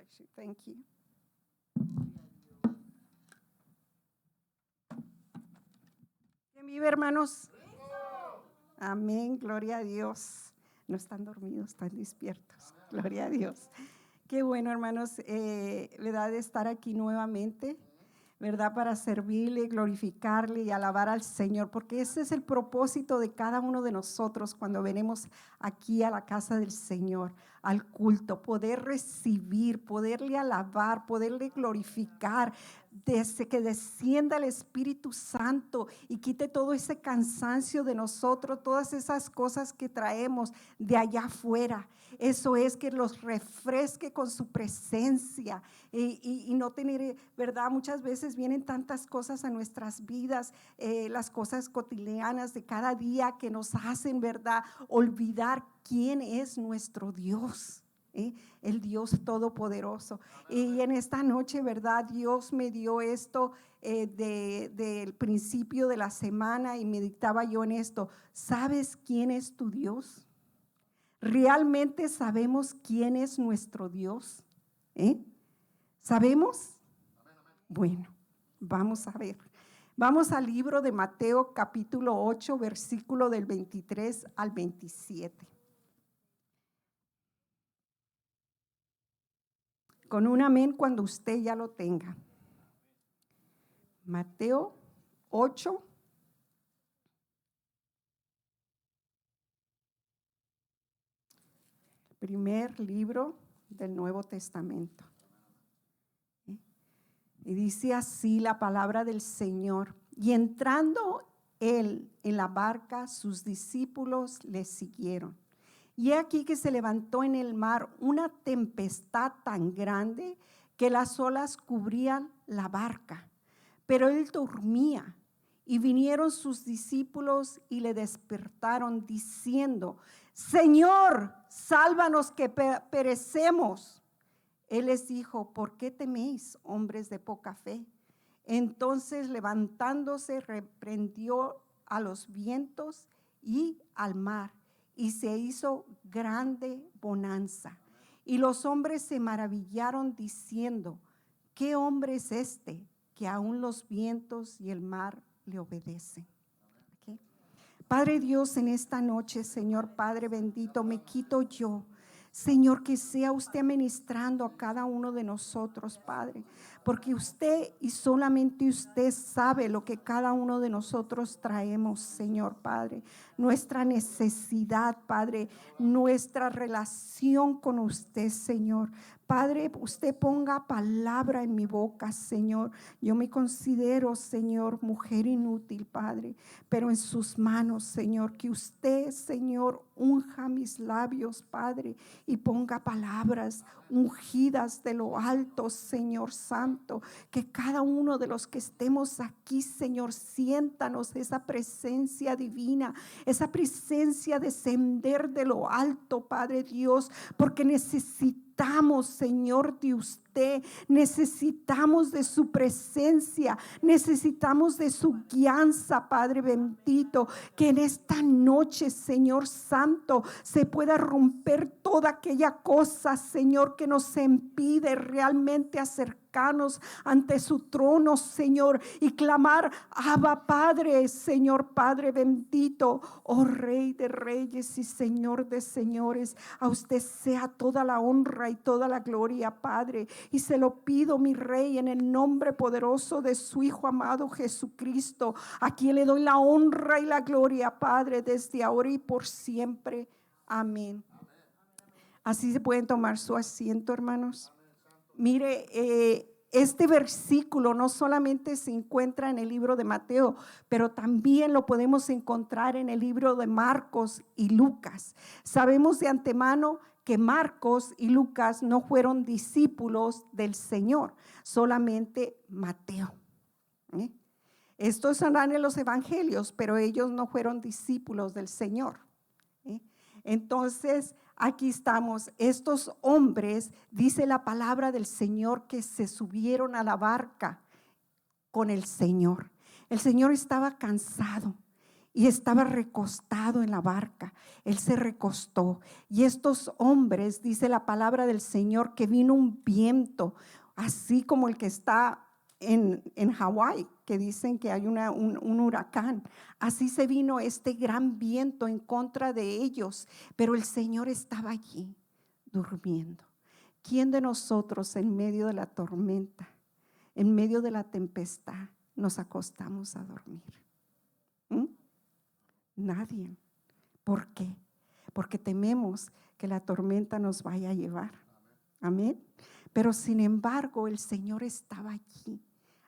bless you. Thank you. ¿Quién vive, hermanos? Amén, gloria a Dios. No están dormidos, están despiertos. Gloria a Dios. Qué bueno, hermanos, ¿verdad? De estar aquí nuevamente, ¿verdad? Para servirle, glorificarle y alabar al Señor, porque ese es el propósito de cada uno de nosotros cuando venimos aquí a la casa del Señor, al culto, poder recibir, poderle alabar, poderle glorificar, desde que descienda el Espíritu Santo y quite todo ese cansancio de nosotros, todas esas cosas que traemos de allá afuera. Eso es, que los refresque con su presencia y no tener, ¿verdad? Muchas veces vienen tantas cosas a nuestras vidas, las cosas cotidianas de cada día que nos hacen, ¿verdad?, olvidar quién es nuestro Dios. El Dios todopoderoso. Y en esta noche, ¿verdad? Dios me dio esto del principio de la semana y meditaba yo en esto. ¿Sabes quién es tu Dios? ¿Realmente sabemos quién es nuestro Dios? ¿Sabemos? Bueno, vamos a ver. Vamos al libro de Mateo capítulo 8, versículo del 23 al 27. Con un amén cuando usted ya lo tenga. Mateo 8. Primer libro del Nuevo Testamento. Y dice así la palabra del Señor. Y entrando él en la barca, sus discípulos le siguieron. Y he aquí que se levantó en el mar una tempestad tan grande que las olas cubrían la barca. Pero él dormía. Y vinieron sus discípulos y le despertaron diciendo: Señor, sálvanos que perecemos. Él les dijo: ¿por qué teméis, hombres de poca fe? Entonces, levantándose, reprendió a los vientos y al mar, y se hizo grande bonanza. Y los hombres se maravillaron diciendo: ¿qué hombre es este que aún los vientos y el mar le obedecen? ¿Okay? Padre Dios, en esta noche, Señor Padre bendito, me quito yo. Señor, que sea usted ministrando a cada uno de nosotros, Padre, porque usted y solamente usted sabe lo que cada uno de nosotros traemos, Señor Padre. Nuestra necesidad, Padre, nuestra relación con usted, Señor. Padre, usted ponga palabra en mi boca, Señor. Yo me considero, Señor, mujer inútil, Padre, pero en sus manos, Señor, que usted, Señor, unja mis labios, Padre, y ponga palabras ungidas de lo alto, Señor Santo. Que cada uno de los que estemos aquí, Señor, siéntanos esa presencia divina, esa presencia descender de lo alto, Padre Dios, porque necesitamos, Señor, de usted. Necesitamos de su presencia, necesitamos de su guianza, Padre bendito. Que en esta noche, Señor Santo, se pueda romper toda aquella cosa, Señor, que nos impide realmente acercarnos ante su trono, Señor, y clamar: Abba Padre, Señor Padre bendito. Oh Rey de reyes y Señor de señores, a usted sea toda la honra y toda la gloria, Padre. Y se lo pido, mi Rey, en el nombre poderoso de su Hijo amado Jesucristo, a quien le doy la honra y la gloria, Padre, desde ahora y por siempre. Amén. Así se pueden tomar su asiento, hermanos. Mire, este versículo no solamente se encuentra en el libro de Mateo, pero también lo podemos encontrar en el libro de Marcos y Lucas. Sabemos de antemano que Marcos y Lucas no fueron discípulos del Señor, solamente Mateo. Estos están en los evangelios, pero ellos no fueron discípulos del Señor. Entonces, aquí estamos, estos hombres, dice la palabra del Señor, que se subieron a la barca con el Señor. El Señor estaba cansado y estaba recostado en la barca. Él se recostó y estos hombres, dice la palabra del Señor, que vino un viento, así como el que está en Hawái, que dicen que hay un huracán. Así se vino este gran viento en contra de ellos, pero el Señor estaba allí durmiendo. ¿Quién de nosotros en medio de la tormenta, en medio de la tempestad, nos acostamos a dormir? Nadie. ¿Por qué? Porque tememos que la tormenta nos vaya a llevar. Amén. Pero sin embargo, el Señor estaba allí,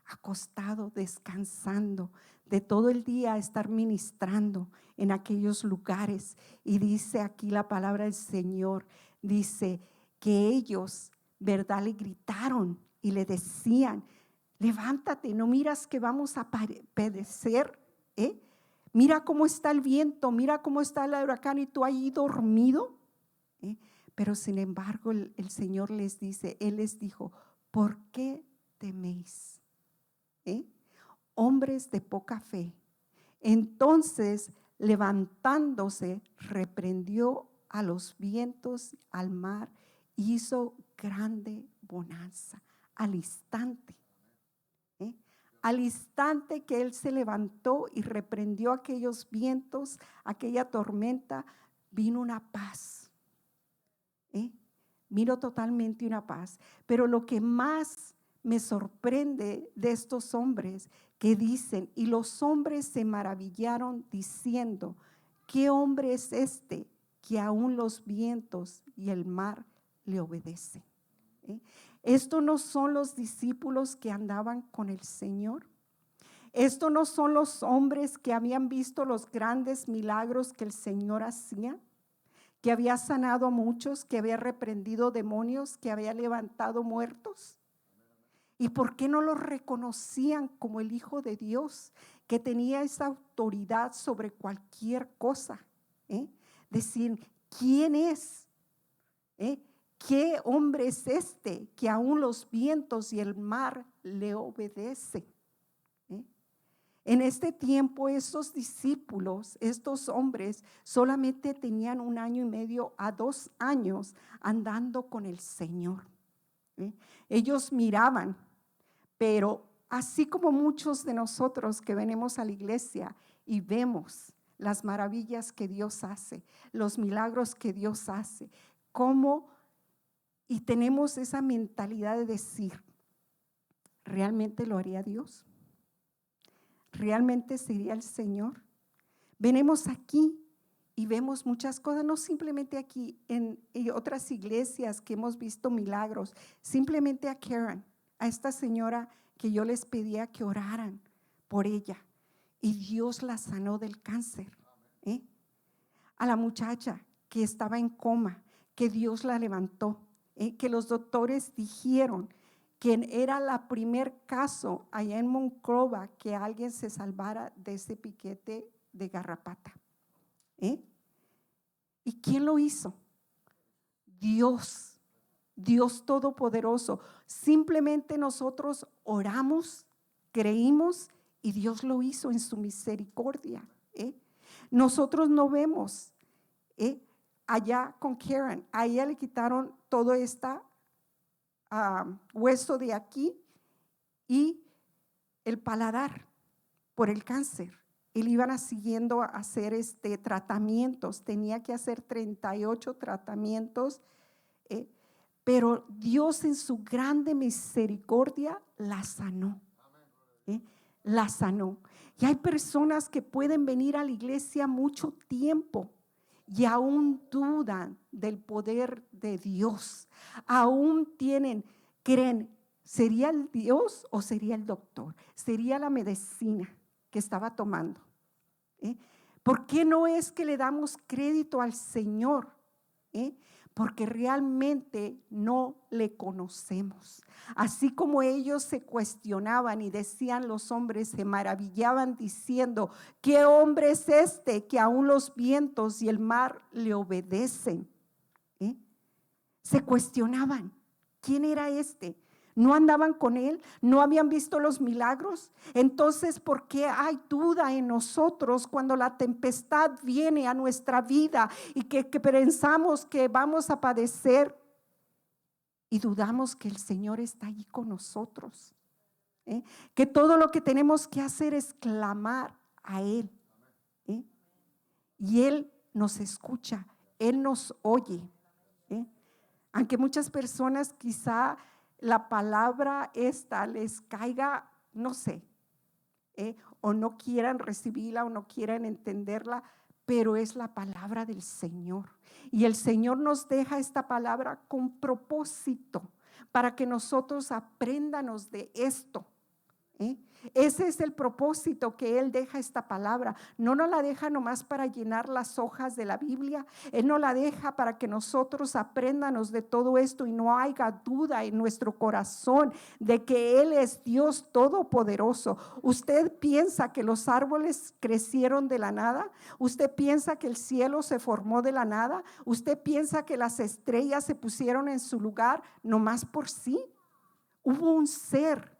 acostado, descansando, de todo el día estar ministrando en aquellos lugares. Y dice aquí la palabra del Señor, dice que ellos, ¿verdad?, le gritaron y le decían: levántate, no miras que vamos a perecer, Mira cómo está el viento, mira cómo está el huracán y tú ahí dormido. Pero sin embargo el Señor les dice, Él les dijo: ¿por qué teméis? Hombres de poca fe. Entonces, levantándose, reprendió a los vientos, al mar, y hizo grande bonanza al instante. Al instante que él se levantó y reprendió aquellos vientos, aquella tormenta, vino una paz. Vino totalmente una paz. Pero lo que más me sorprende de estos hombres que dicen, y los hombres se maravillaron diciendo: ¿qué hombre es este que aún los vientos y el mar le obedecen? Estos no son los discípulos que andaban con el Señor. Estos no son los hombres que habían visto los grandes milagros que el Señor hacía, que había sanado a muchos, que había reprendido demonios, que había levantado muertos. ¿Y por qué no lo reconocían como el Hijo de Dios, que tenía esa autoridad sobre cualquier cosa? Decir, ¿quién es? ¿Qué hombre es este que aún los vientos y el mar le obedecen? En este tiempo, esos discípulos, estos hombres, solamente tenían 1 año y medio a 2 años andando con el Señor. Ellos miraban, pero así como muchos de nosotros que venimos a la iglesia y vemos las maravillas que Dios hace, los milagros que Dios hace, y tenemos esa mentalidad de decir, ¿realmente lo haría Dios? ¿Realmente sería el Señor? Venimos aquí y vemos muchas cosas, no simplemente aquí, en otras iglesias que hemos visto milagros, simplemente a Karen, a esta señora que yo les pedía que oraran por ella y Dios la sanó del cáncer. A la muchacha que estaba en coma, que Dios la levantó, que los doctores dijeron que era el primer caso allá en Monclova que alguien se salvara de ese piquete de garrapata. ¿Y quién lo hizo? Dios, Dios Todopoderoso. Simplemente nosotros oramos, creímos y Dios lo hizo en su misericordia. Nosotros no vemos, allá con Karen, a ella le quitaron todo hueso de aquí y el paladar por el cáncer. Y le iban siguiendo a hacer tratamientos, tenía que hacer 38 tratamientos, pero Dios en su grande misericordia la sanó. La sanó. Y hay personas que pueden venir a la iglesia mucho tiempo y aún dudan del poder de Dios. Aún creen, ¿sería el Dios o sería el doctor? ¿Sería la medicina que estaba tomando? ¿Por qué no es que le damos crédito al Señor? Porque realmente no le conocemos. Así como ellos se cuestionaban y decían, los hombres se maravillaban diciendo: ¿qué hombre es este que aún los vientos y el mar le obedecen? Se cuestionaban, ¿quién era este? ¿No andaban con Él? ¿No habían visto los milagros? Entonces, ¿por qué hay duda en nosotros cuando la tempestad viene a nuestra vida y que pensamos que vamos a padecer y dudamos que el Señor está allí con nosotros? Que todo lo que tenemos que hacer es clamar a Él. Y Él nos escucha, Él nos oye. Aunque muchas personas quizá la palabra esta les caiga, no sé, o no quieran recibirla o no quieran entenderla, pero es la palabra del Señor. Y el Señor nos deja esta palabra con propósito para que nosotros aprendamos de esto. Ese es el propósito que Él deja esta palabra. No nos la deja nomás para llenar las hojas de la Biblia. Él nos la deja para que nosotros aprendamos de todo esto y no haya duda en nuestro corazón de que Él es Dios todopoderoso. ¿Usted piensa que los árboles crecieron de la nada? ¿Usted piensa que el cielo se formó de la nada? ¿Usted piensa que las estrellas se pusieron en su lugar nomás por sí? Hubo un ser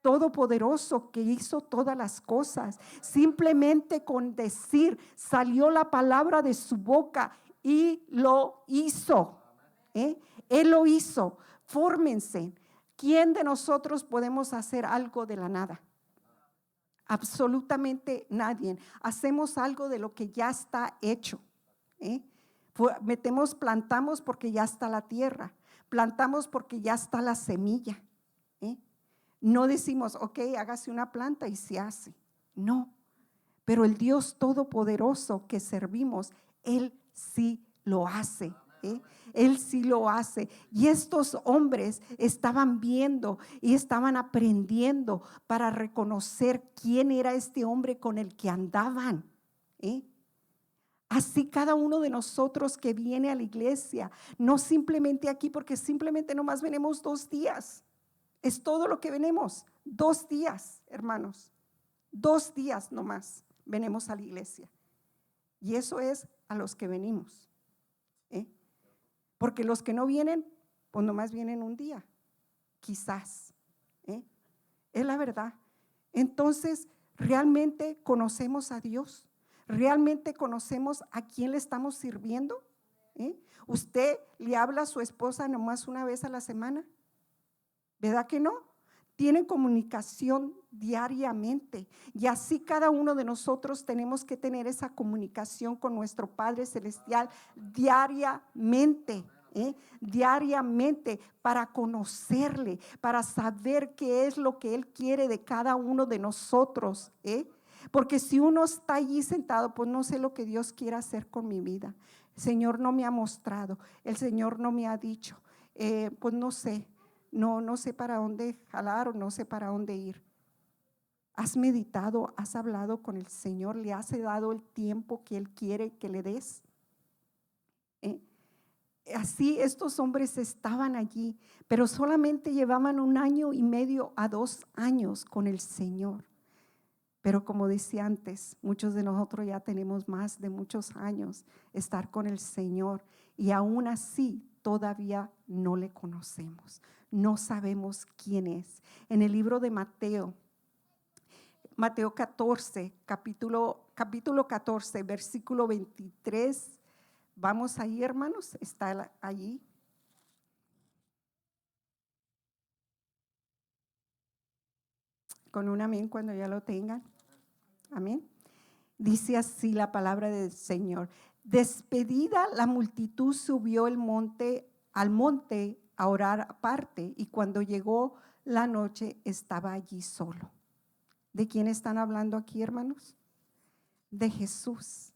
todopoderoso que hizo todas las cosas. Simplemente con decir, salió la palabra de su boca y lo hizo. Él lo hizo. Fórmense. ¿Quién de nosotros podemos hacer algo de la nada? Absolutamente nadie. Hacemos algo de lo que ya está hecho. Plantamos porque ya está la tierra. Plantamos porque ya está la semilla. No decimos, ok, hágase una planta y se hace. No, pero el Dios todopoderoso que servimos, Él sí lo hace. Él sí lo hace. Y estos hombres estaban viendo y estaban aprendiendo para reconocer quién era este hombre con el que andaban. Así cada uno de nosotros que viene a la iglesia, no simplemente aquí porque simplemente nomás venimos 2 días. Es todo lo que venimos, 2 días, hermanos, 2 días nomás venimos a la iglesia. Y eso es a los que venimos. Porque los que no vienen, pues nomás vienen un día, quizás. Es la verdad. Entonces, ¿realmente conocemos a Dios? ¿Realmente conocemos a quién le estamos sirviendo? ¿Usted le habla a su esposa nomás una vez a la semana? ¿Verdad que no? Tienen comunicación diariamente y así cada uno de nosotros tenemos que tener esa comunicación con nuestro Padre Celestial diariamente. Diariamente para conocerle, para saber qué es lo que Él quiere de cada uno de nosotros. Porque si uno está allí sentado, pues no sé lo que Dios quiere hacer con mi vida. El Señor no me ha mostrado, el Señor no me ha dicho, pues no sé. No sé para dónde jalar o no sé para dónde ir. ¿Has meditado? ¿Has hablado con el Señor? ¿Le has dado el tiempo que Él quiere que le des? Así estos hombres estaban allí, pero solamente llevaban 1 año y medio a 2 años con el Señor. Pero como decía antes, muchos de nosotros ya tenemos más de muchos años estar con el Señor y aún así todavía no le conocemos, no sabemos quién es. En el libro de Mateo 14, capítulo 14, versículo 23, vamos ahí, hermanos, está allí. Con un amén cuando ya lo tengan. Amén. Dice así la palabra del Señor. Despedida la multitud subió al monte a orar aparte, y cuando llegó la noche estaba allí solo. ¿De quién están hablando aquí, hermanos? De Jesús.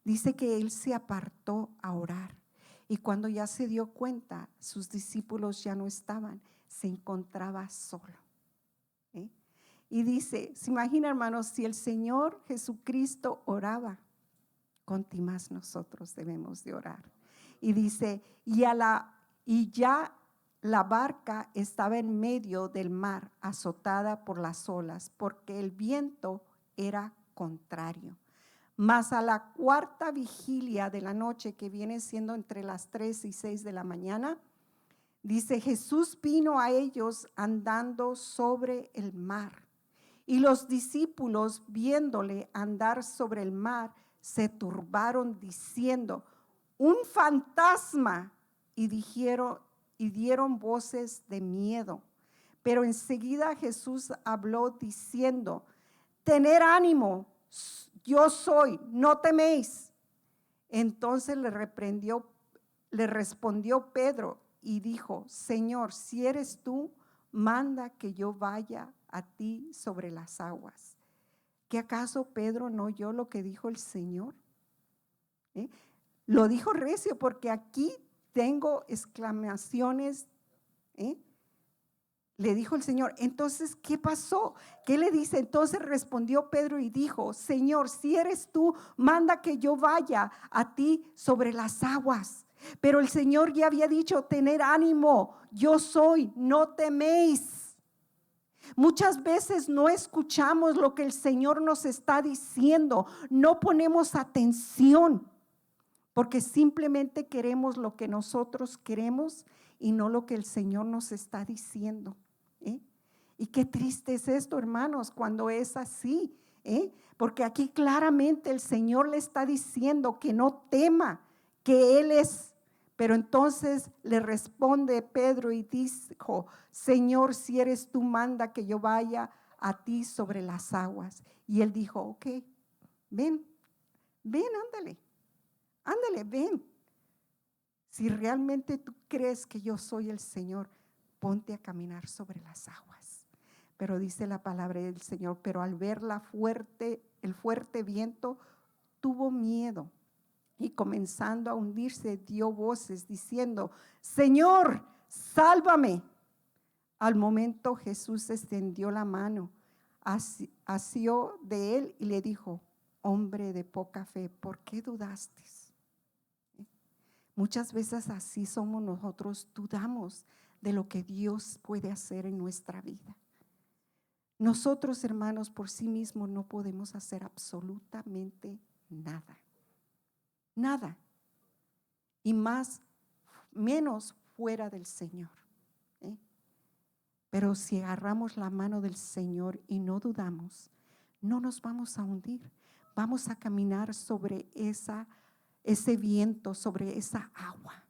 Dice que Él se apartó a orar, y cuando ya se dio cuenta, sus discípulos ya no estaban, se encontraba solo. Y dice, se imagina, hermanos, si el Señor Jesucristo oraba, cuánto más nosotros debemos de orar. Y dice, y ya la barca estaba en medio del mar, azotada por las olas, porque el viento era contrario. Mas a la 4ª vigilia de la noche, que viene siendo entre las 3 y 6 de la mañana, Dice, Jesús vino a ellos andando sobre el mar. Y los discípulos, viéndole andar sobre el mar, se turbaron diciendo, un fantasma, y dieron voces de miedo. Pero enseguida Jesús habló diciendo, tened ánimo, yo soy, no teméis. Entonces le respondió Pedro y dijo, Señor, si eres tú, manda que yo vaya a ti sobre las aguas. ¿Qué acaso Pedro no oyó lo que dijo el Señor? Lo dijo recio, porque aquí tengo exclamaciones. Le dijo el Señor. Entonces, ¿qué pasó? ¿Qué le dice? Entonces respondió Pedro y dijo, Señor, si eres tú, manda que yo vaya a ti sobre las aguas. Pero el Señor ya había dicho, tener ánimo, yo soy, no teméis. Muchas veces no escuchamos lo que el Señor nos está diciendo, no ponemos atención, porque simplemente queremos lo que nosotros queremos y no lo que el Señor nos está diciendo. Y qué triste es esto, hermanos, cuando es así, porque aquí claramente el Señor le está diciendo que no tema, que Él es. Pero entonces le responde Pedro y dijo, Señor, si eres tú, manda que yo vaya a ti sobre las aguas. Y él dijo, ok, ven, ándale, ven. Si realmente tú crees que yo soy el Señor, ponte a caminar sobre las aguas. Pero dice la palabra del Señor, pero al ver el fuerte viento, tuvo miedo. Y comenzando a hundirse, dio voces diciendo, Señor, sálvame. Al momento Jesús extendió la mano, asió de él y le dijo, hombre de poca fe, ¿por qué dudaste? Muchas veces así somos nosotros, dudamos de lo que Dios puede hacer en nuestra vida. Nosotros, hermanos, por sí mismos no podemos hacer absolutamente nada. Nada. Y menos fuera del Señor. Pero si agarramos la mano del Señor y no dudamos, no nos vamos a hundir. Vamos a caminar sobre ese viento, sobre esa agua.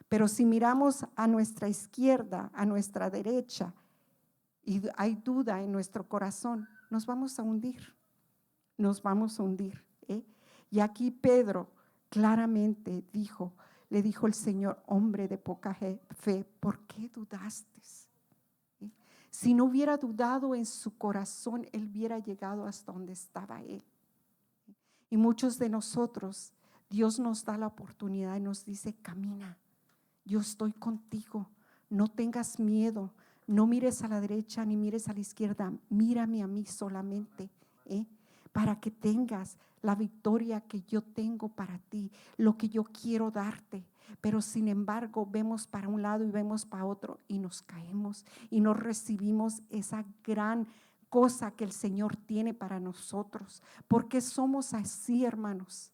Pero si miramos a nuestra izquierda, a nuestra derecha, y hay duda en nuestro corazón, nos vamos a hundir. Nos vamos a hundir. Y aquí Pedro claramente le dijo el Señor, hombre de poca fe, ¿por qué dudaste? Si no hubiera dudado en su corazón, él hubiera llegado hasta donde estaba él. Y muchos de nosotros, Dios nos da la oportunidad y nos dice, camina, yo estoy contigo, no tengas miedo, no mires a la derecha ni mires a la izquierda, mírame a mí solamente, para que tengas la victoria que yo tengo para ti, lo que yo quiero darte. Pero sin embargo vemos para un lado y vemos para otro y nos caemos y no recibimos esa gran cosa que el Señor tiene para nosotros. ¿Por qué somos así, hermanos?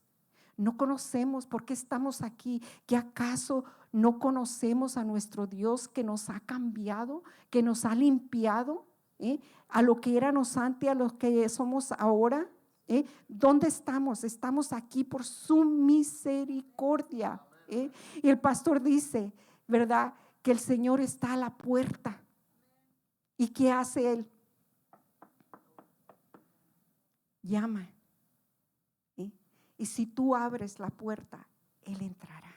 No conocemos por qué estamos aquí. ¿Qué acaso no conocemos a nuestro Dios que nos ha cambiado, que nos ha limpiado? A lo que éramos antes, a lo que somos ahora. ¿Dónde estamos? Estamos aquí por su misericordia. Y el pastor dice, ¿verdad? Que el Señor está a la puerta. ¿Y qué hace Él? Llama. Y si tú abres la puerta, Él entrará.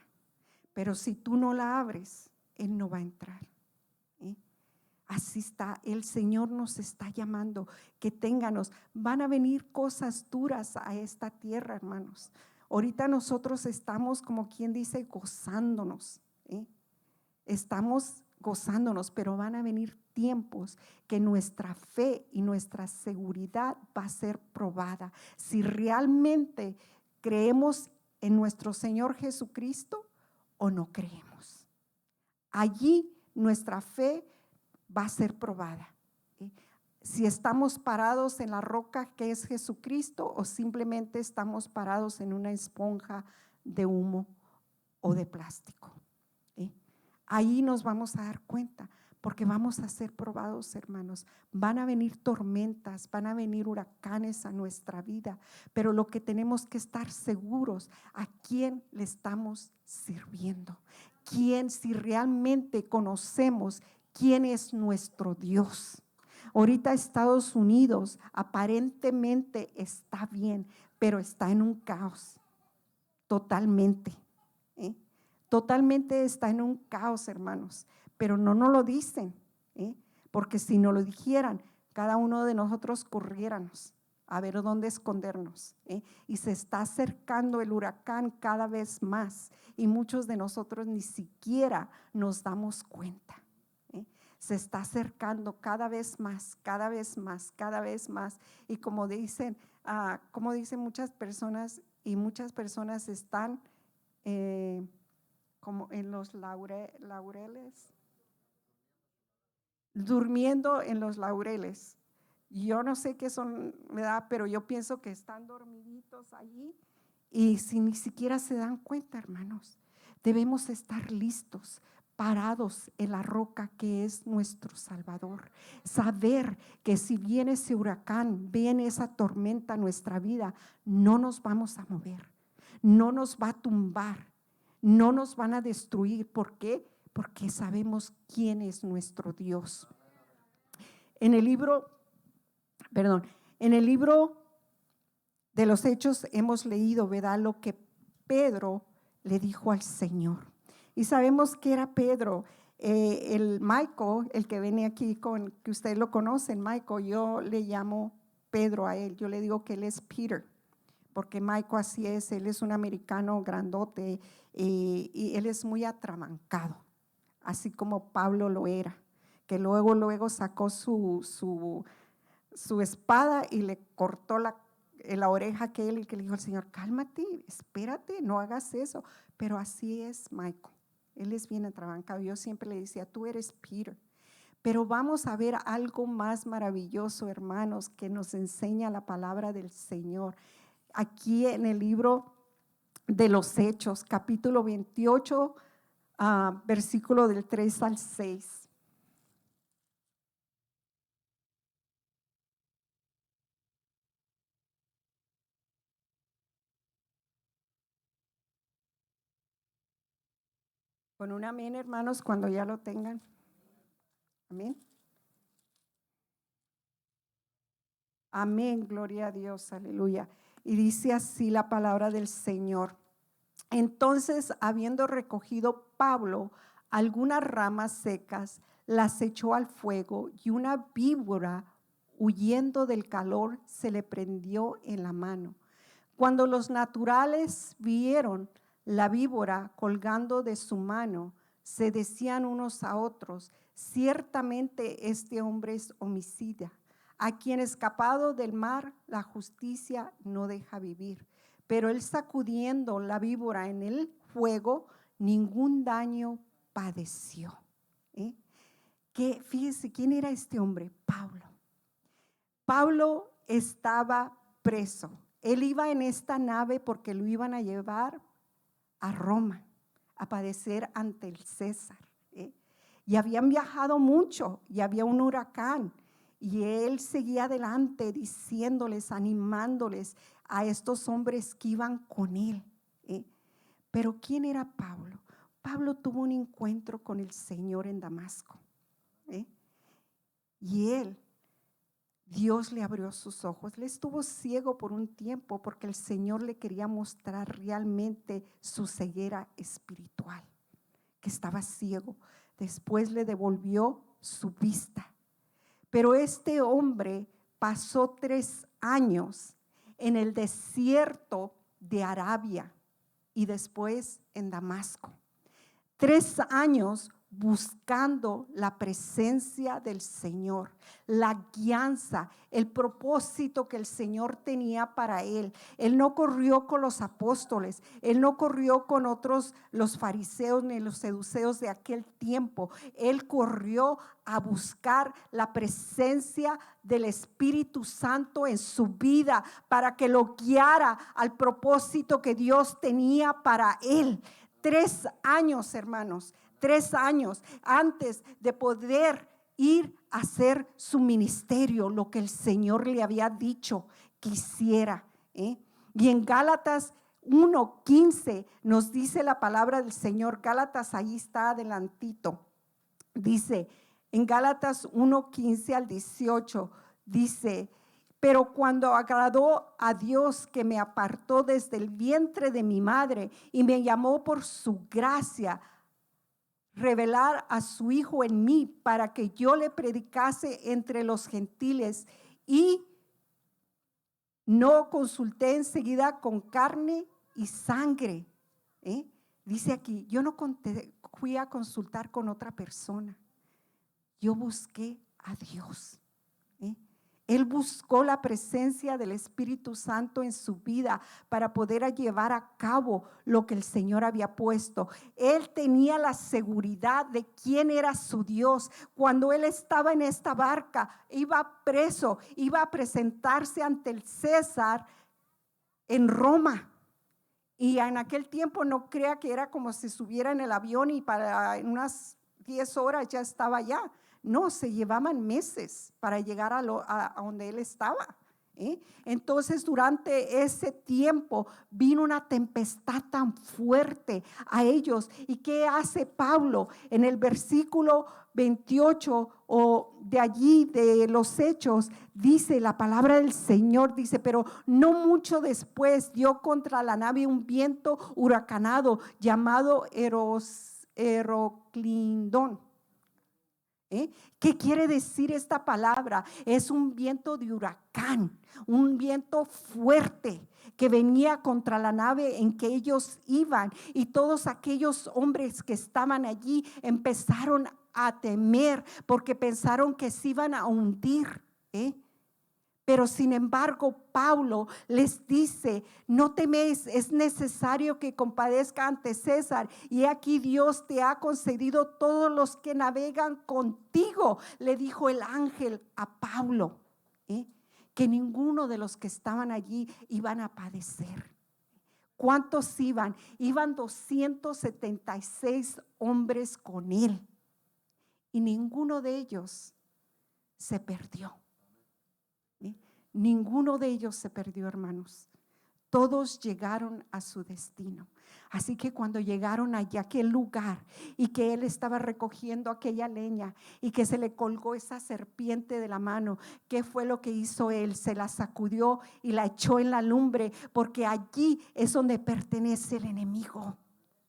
Pero si tú no la abres, Él no va a entrar. Así está, el Señor nos está llamando, que van a venir cosas duras a esta tierra, hermanos. Ahorita nosotros estamos, como quien dice, gozándonos. Estamos gozándonos, pero van a venir tiempos que nuestra fe y nuestra seguridad va a ser probada. Si realmente creemos en nuestro Señor Jesucristo o no creemos. Allí nuestra fe va a ser probada. Si estamos parados en la roca que es Jesucristo o simplemente estamos parados en una esponja de humo o de plástico. Ahí nos vamos a dar cuenta, porque vamos a ser probados, hermanos. Van a venir tormentas, van a venir huracanes a nuestra vida, pero lo que tenemos que estar seguros, ¿a quién le estamos sirviendo? ¿Quién, si realmente conocemos quién es nuestro Dios? Ahorita Estados Unidos aparentemente está bien, pero está en un caos, totalmente. Totalmente está en un caos, hermanos, pero no nos lo dicen, porque si nos lo dijeran, cada uno de nosotros corriéramos a ver dónde escondernos, y se está acercando el huracán cada vez más y muchos de nosotros ni siquiera nos damos cuenta. Se está acercando cada vez más, cada vez más, cada vez más, y como dicen muchas personas, y muchas personas están como en los laureles, durmiendo en los laureles. Yo no sé qué son, ¿verdad? Pero yo pienso que están dormiditos allí y si ni siquiera se dan cuenta, hermanos. Debemos estar listos, parados en la roca que es nuestro Salvador. Saber que si viene ese huracán, viene esa tormenta a nuestra vida, no nos vamos a mover, no nos va a tumbar, no nos van a destruir. ¿Por qué? Porque sabemos quién es nuestro Dios. En el libro de los Hechos hemos leído, ¿verdad?, lo que Pedro le dijo al Señor. Y sabemos que era Pedro, el Michael, el que viene aquí, que ustedes lo conocen, Michael, yo le llamo Pedro a él, yo le digo que él es Peter, porque Michael así es, él es un americano grandote y él es muy atrabancado, así como Pablo lo era, que luego sacó su espada y le cortó la oreja a aquel, y que le dijo al Señor, cálmate, espérate, no hagas eso. Pero así es Michael, él es bien atrabancado. Yo siempre le decía, tú eres Peter. Pero vamos a ver algo más maravilloso, hermanos, que nos enseña la palabra del Señor. Aquí en el libro de los Hechos, capítulo 28, versículo del 3 al 6. Con un amén, hermanos, cuando ya lo tengan. Amén. Amén, gloria a Dios, aleluya. Y dice así la palabra del Señor. Entonces, habiendo recogido Pablo algunas ramas secas, las echó al fuego, y una víbora, huyendo del calor, se le prendió en la mano. Cuando los naturales vieron la víbora colgando de su mano, se decían unos a otros, ciertamente este hombre es homicida, a quien escapado del mar la justicia no deja vivir. Pero él, sacudiendo la víbora en el fuego, ningún daño padeció. Fíjese, ¿quién era este hombre? Pablo. Pablo estaba preso. Él iba en esta nave porque lo iban a llevar a Roma a padecer ante el César. Y habían viajado mucho y había un huracán. Y él seguía adelante diciéndoles, animándoles a estos hombres que iban con él. Pero ¿quién era Pablo? Pablo tuvo un encuentro con el Señor en Damasco. Y Dios le abrió sus ojos. Él estuvo ciego por un tiempo porque el Señor le quería mostrar realmente su ceguera espiritual, que estaba ciego. Después le devolvió su vista. Pero este hombre pasó 3 años en el desierto de Arabia y después en Damasco. 3 años buscando la presencia del Señor, la guianza, el propósito que el Señor tenía para él. Él no corrió con los apóstoles, él no corrió con otros, los fariseos ni los saduceos de aquel tiempo. Él corrió a buscar la presencia del Espíritu Santo en su vida para que lo guiara al propósito que Dios tenía para él. 3 años, hermanos. 3 años antes de poder ir a hacer su ministerio, lo que el Señor le había dicho que hiciera. Y en Gálatas 1:15 nos dice la palabra del Señor. Gálatas, ahí está adelantito. Dice en Gálatas 1:15 al 18, dice: pero cuando agradó a Dios, que me apartó desde el vientre de mi madre y me llamó por su gracia, revelar a su Hijo en mí para que yo le predicase entre los gentiles, y no consulté enseguida con carne y sangre. Dice aquí, yo no fui a consultar con otra persona, yo busqué a Dios. Él buscó la presencia del Espíritu Santo en su vida para poder llevar a cabo lo que el Señor había puesto. Él tenía la seguridad de quién era su Dios. Cuando él estaba en esta barca, iba preso, iba a presentarse ante el César en Roma. Y en aquel tiempo no crea que era como si subiera en el avión y en unas 10 horas ya estaba allá. No, se llevaban meses para llegar a donde él estaba. Entonces, durante ese tiempo vino una tempestad tan fuerte a ellos. ¿Y qué hace Pablo? En el versículo 28 o de allí de los Hechos, dice la palabra del Señor, dice: pero no mucho después dio contra la nave un viento huracanado llamado Euroclindón. ¿Qué quiere decir esta palabra? Es un viento de huracán, un viento fuerte que venía contra la nave en que ellos iban, y todos aquellos hombres que estaban allí empezaron a temer porque pensaron que se iban a hundir. Pero sin embargo, Pablo les dice: no teméis, es necesario que compadezca ante César, y aquí Dios te ha concedido todos los que navegan contigo. Le dijo el ángel a Pablo, que ninguno de los que estaban allí iban a padecer. ¿Cuántos iban? Iban 276 hombres con él, y ninguno de ellos se perdió. Ninguno de ellos se perdió, hermanos. Todos llegaron a su destino. Así que cuando llegaron allá a aquel lugar, y que él estaba recogiendo aquella leña y que se le colgó esa serpiente de la mano, ¿qué fue lo que hizo él? Se la sacudió y la echó en la lumbre, porque allí es donde pertenece el enemigo.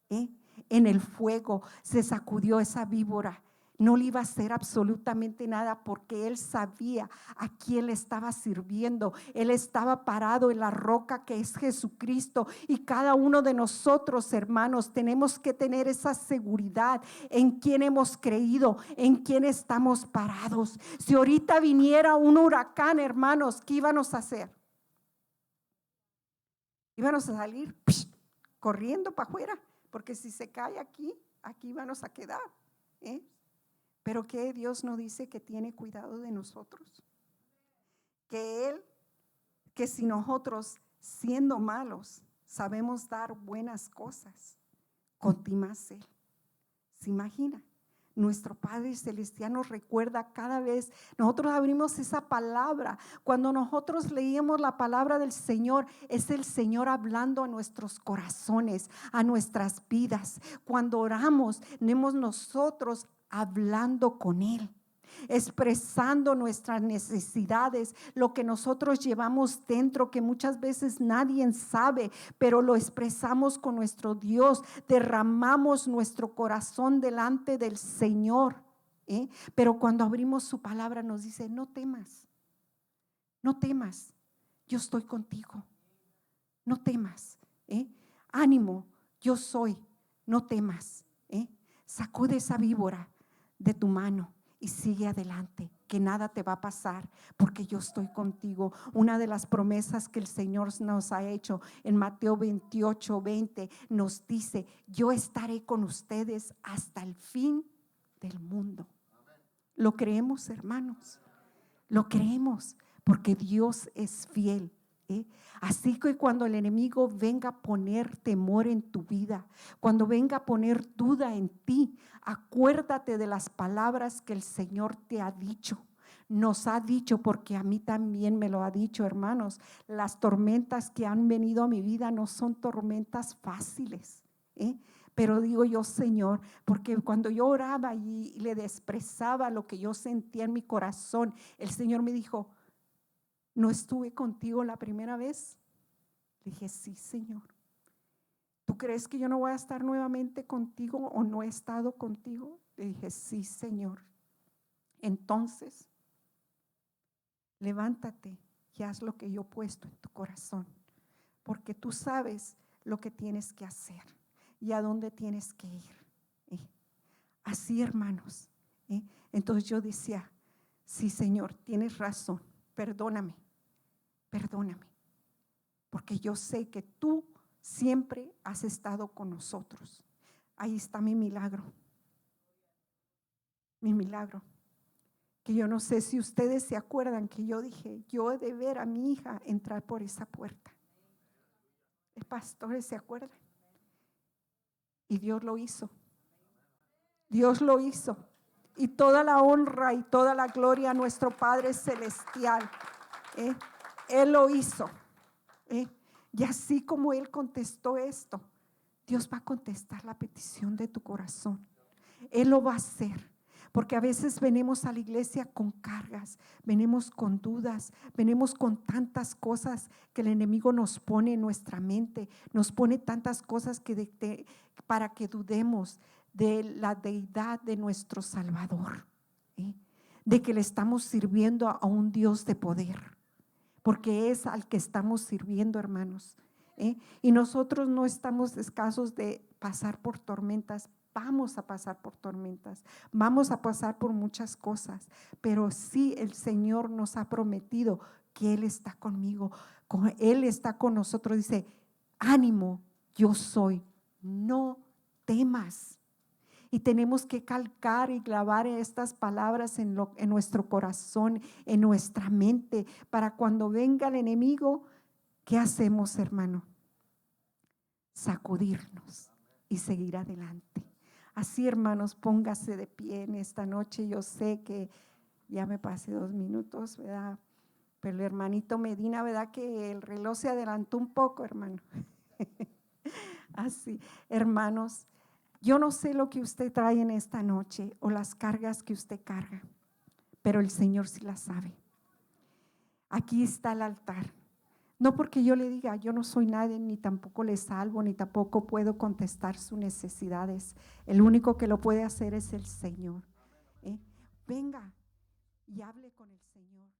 En el fuego se sacudió esa víbora. No le iba a hacer absolutamente nada, porque él sabía a quién le estaba sirviendo. Él estaba parado en la roca que es Jesucristo. Y cada uno de nosotros, hermanos, tenemos que tener esa seguridad en quién hemos creído, en quién estamos parados. Si ahorita viniera un huracán, hermanos, ¿qué íbamos a hacer? Íbamos a salir corriendo para afuera, porque si se cae aquí íbamos a quedar. Pero que Dios no dice que tiene cuidado de nosotros, que si nosotros, siendo malos, sabemos dar buenas cosas, con más Él. ¿Se imagina? Nuestro Padre Celestial nos recuerda cada vez. Nosotros abrimos esa palabra. Cuando nosotros leíamos la palabra del Señor, es el Señor hablando a nuestros corazones, a nuestras vidas. Cuando oramos, tenemos nosotros hablando con Él, expresando nuestras necesidades, lo que nosotros llevamos dentro, que muchas veces nadie sabe, pero lo expresamos con nuestro Dios. Derramamos nuestro corazón delante del Señor. Pero cuando abrimos su palabra nos dice: no temas, no temas, yo estoy contigo, no temas, ánimo, yo soy, no temas. Sacude esa víbora de tu mano y sigue adelante, que nada te va a pasar, porque yo estoy contigo. Una de las promesas que el Señor nos ha hecho en Mateo 28:20 nos dice: yo estaré con ustedes hasta el fin del mundo. ¿Lo creemos, hermanos? Lo creemos, porque Dios es fiel ¿eh? Así que cuando el enemigo venga a poner temor en tu vida, cuando venga a poner duda en ti, acuérdate de las palabras que el Señor te ha dicho. Nos ha dicho, porque a mí también me lo ha dicho, hermanos, las tormentas que han venido a mi vida no son tormentas fáciles, ¿eh? Pero digo yo, Señor, porque cuando yo oraba y le expresaba lo que yo sentía en mi corazón, el Señor me dijo: ¿no estuve contigo la primera vez? Le dije: sí, Señor. ¿Tú crees que yo no voy a estar nuevamente contigo o no he estado contigo? Le dije: sí, Señor. Entonces, levántate y haz lo que yo he puesto en tu corazón, porque tú sabes lo que tienes que hacer y a dónde tienes que ir, ¿eh? Así, hermanos, ¿eh? Entonces yo decía: sí, Señor, tienes razón, perdóname, perdóname, porque yo sé que tú siempre has estado con nosotros. Ahí está mi milagro, que yo no sé si ustedes se acuerdan que yo dije: yo he de ver a mi hija entrar por esa puerta. ¿El pastores se acuerdan? Y Dios lo hizo. Dios lo hizo. Y toda la honra y toda la gloria a nuestro Padre Celestial, ¿eh? Él lo hizo, ¿eh? Y así como Él contestó esto, Dios va a contestar la petición de tu corazón. Él lo va a hacer. Porque a veces venimos a la iglesia con cargas, venimos con dudas, venimos con tantas cosas que el enemigo nos pone en nuestra mente, nos pone tantas cosas para que dudemos de la deidad de nuestro Salvador, ¿eh? De que le estamos sirviendo a un Dios de poder, porque es al que estamos sirviendo, hermanos, ¿eh? Y nosotros no estamos escasos de pasar por tormentas. Vamos a pasar por tormentas, vamos a pasar por muchas cosas, pero sí el Señor nos ha prometido que Él está conmigo, Él está con nosotros. Dice: ánimo, yo soy, no temas. Y tenemos que calcar y clavar estas palabras en nuestro corazón, en nuestra mente, para cuando venga el enemigo, ¿qué hacemos, hermano? Sacudirnos y seguir adelante. Así, hermanos, póngase de pie en esta noche. Yo sé que ya me pasé 2 minutos, ¿verdad? Pero el hermanito Medina, ¿verdad? Que el reloj se adelantó un poco, hermano. Así, hermanos, yo no sé lo que usted trae en esta noche o las cargas que usted carga, pero el Señor sí las sabe. Aquí está el altar. No porque yo le diga: yo no soy nadie, ni tampoco le salvo, ni tampoco puedo contestar sus necesidades. El único que lo puede hacer es el Señor, ¿eh? Venga y hable con el Señor.